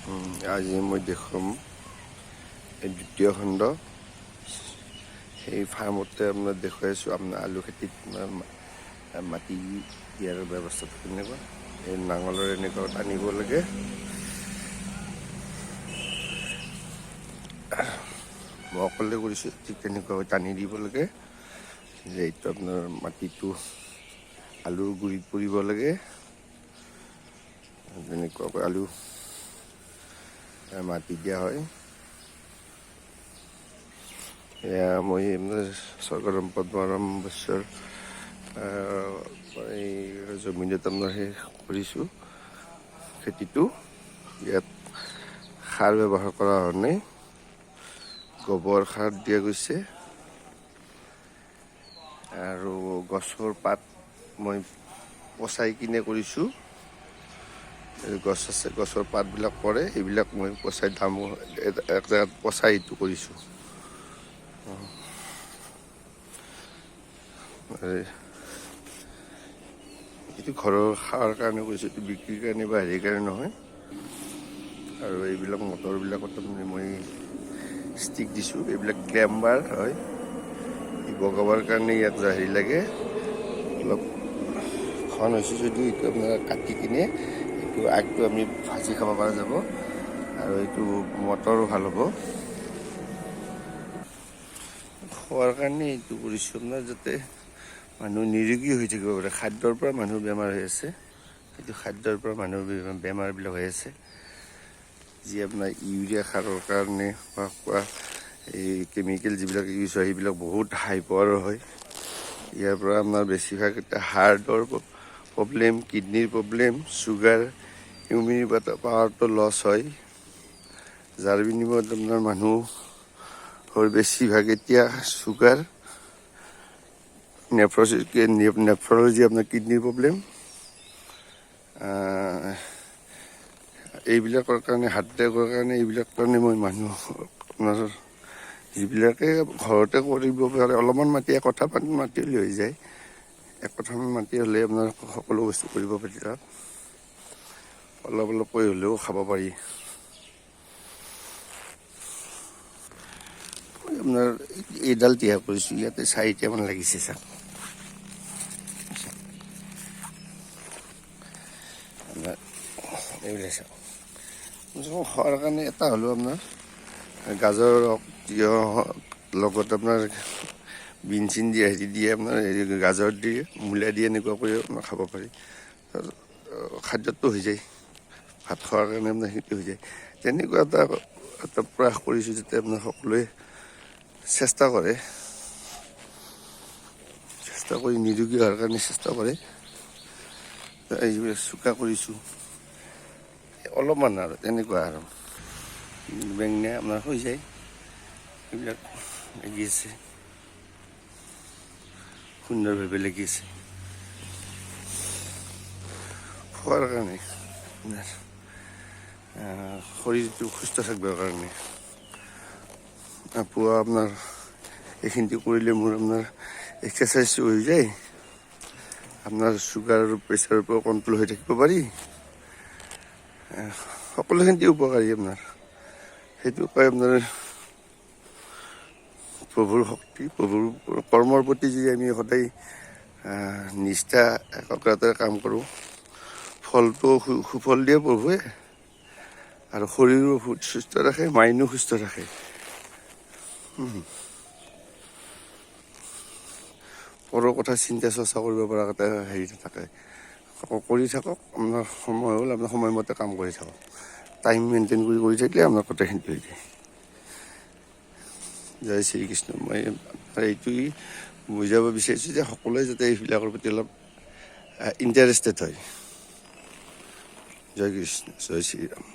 আজি মই দেখুৱাম এই দ্বিতীয় খণ্ড সেই ফাৰ্মতে আপোনাৰ দেখুৱাইছোঁ আপোনাৰ আলু খেতিত মাটি দিয়াৰ ব্যৱস্থাটো কেনেকুৱা। এই নাঙলৰ এনেকুৱা টানিব লাগে, মই অকলে কৰিছোঁ, ঠিক তেনেকুৱাকৈ টানি দিব লাগে যে এইটো আপোনাৰ মাটিটো আলুৰ গুৰিত পৰিব লাগে। তেনেকুৱাকৈ আলু মাটি দিয়া হয়। এয়া মই চৰকাৰৰ পদ্মাৰাম বৈশ্যৰ এই জমিনত আপোনাৰ সেই কৰিছোঁ খেতিটো। ইয়াত সাৰ ব্যৱহাৰ কৰা হোৱা নাই, গোবৰ সাৰ দিয়া গৈছে আৰু গছৰ পাত মই পচাই কিনে কৰিছোঁ। গছ আছে, গছৰ পাতবিলাক পৰে, এইবিলাক মই পচাই এক জেগাত পচাই এইটো কৰিছোঁ। এইটো ঘৰৰ খাৱাৰ কাৰণে কৰিছোঁ, এইটো বিক্ৰীৰ কাৰণে বা হেৰিৰ কাৰণে নহয়। আৰু এইবিলাক মটৰবিলাকত তাৰমানে মই ষ্টিক দিছোঁ, এইবিলাক ক্লেম্বাৰ হয়। বগাবৰ কাৰণে ইয়াত হেৰি লাগে, অলপ ঘন হৈছে যদিও এইটো আপোনাৰ কাটি কিনে এইটো আগটো আমি ভাজি খাব পৰা যাব আৰু এইটো মটৰো ভাল হ'ব। খোৱাৰ কাৰণে এইটো কৰিছোঁ আপোনাৰ যাতে মানুহ নিৰোগী হৈ থাকিব পাৰে। খাদ্যৰ পৰা মানুহ বেমাৰ হৈ আছে, সেইটো খাদ্যৰ পৰা মানুহৰ বেমাৰবিলাক হৈ আছে। যি আপোনাৰ ইউৰিয়া সাৰৰ কাৰণে বা এই কেমিকেল যিবিলাক ইউজ হয় সেইবিলাক বহুত হাই পাৱাৰৰ হয়। ইয়াৰ পৰা আপোনাৰ বেছিভাগ এতিয়া হাৰ্টৰ প্ৰব্লেম, কিডনীৰ প্ৰব্লেম, চুগাৰ, ইমিউনিটি পাৱাৰটো লছ হয়। যাৰ বিনিময়ত আপোনাৰ মানুহৰ বেছিভাগ এতিয়া চুগাৰ, নেফ্ৰলজি আপোনাৰ কিডনীৰ প্ৰব্লেম, এইবিলাকৰ কাৰণে হাৰ্ট এটেকৰ কাৰণে এইবিলাক কাৰণে মই মানুহ আপোনাৰ যিবিলাকে ঘৰতে কৰিব পাৰে, অলপমান মাটি একঠা মাটি হ'লে হৈ যায়। একঠামান মাটি হ'লে আপোনাৰ সকলো বস্তু কৰিব পাৰি। তাত অলপ অলপকৈ হ'লেও খাব পাৰি। আপোনাৰ এইডাল তিয়াগ কৰিছোঁ, ইয়াতে 4টামান লাগিছে চাওক। এইবিলাক চাওক, খোৱাৰ কাৰণে এটা হ'লেও আপোনাৰ গাজৰ হওক, তিয়ঁহ হওক, লগত আপোনাৰ বিন চিন দিয়ে, হেৰি দিয়ে, আপোনাৰ হেৰি গাজৰ দিয়ে, মূলা দিয়ে, এনেকুৱা কৰিও আপোনাৰ খাব পাৰি। খাদ্যটো হৈ যায়, ভাত খোৱাৰ কাৰণে আপোনাৰ সেইটো হৈ যায়। তেনেকুৱা এটা প্ৰয়াস কৰিছোঁ যাতে আপোনাৰ সকলোৱে চেষ্টা কৰি নিৰোগী হোৱাৰ কাৰণে চেষ্টা কৰে। এইবিলাক চোকা কৰিছোঁ অলপমান আৰু তেনেকুৱা আৰু বেঙেনা আপোনাৰ হৈ যায়। এইবিলাক লাগি আছে, সুন্দৰভাৱে লাগি আছে। খোৱাৰ কাৰণে শৰীৰটো সুস্থ থাকিবৰ কাৰণে পুৱা আপোনাৰ এইখিনিটো কৰিলে মোৰ আপোনাৰ এক্সাৰচাইজটো হৈ যায়, আপোনাৰ চুগাৰ আৰু প্ৰেছাৰৰ পৰা কণ্ট্ৰল হৈ থাকিব পাৰি। সকলোখিনি উপকাৰী আপোনাৰ, সেইটো কয় আপোনাৰ প্ৰভুৰ শক্তি, প্ৰভুৰ কৰ্মৰ প্ৰতি যদি আমি সদায় নিষ্ঠা একাগ্ৰতাৰে কাম কৰোঁ, ফলটো সুফল দিয়ে প্ৰভুৱে, আৰু শৰীৰো সুস্থ ৰাখে, মাইণ্ডো সুস্থ ৰাখে। পৰৰ কথা চিন্তা চৰ্চা কৰিব পৰা এটা হেৰি নাথাকে। কৰি থাকক, আপোনাৰ সময় হ'ল আপোনাৰ সময়মতে কাম কৰি থাকক, টাইম মেইনটেইন কৰি থাকিলে আপোনাৰ গোটেইখিনি হৈ যায়। জয় শ্ৰীকৃষ্ণ। মই এইটোৱেই বুজাব বিচাৰিছোঁ যে সকলোৱে যাতে এইবিলাকৰ প্ৰতি অলপ ইণ্টাৰেষ্টেড হয়। জয় কৃষ্ণ, জয় শ্ৰীৰাম।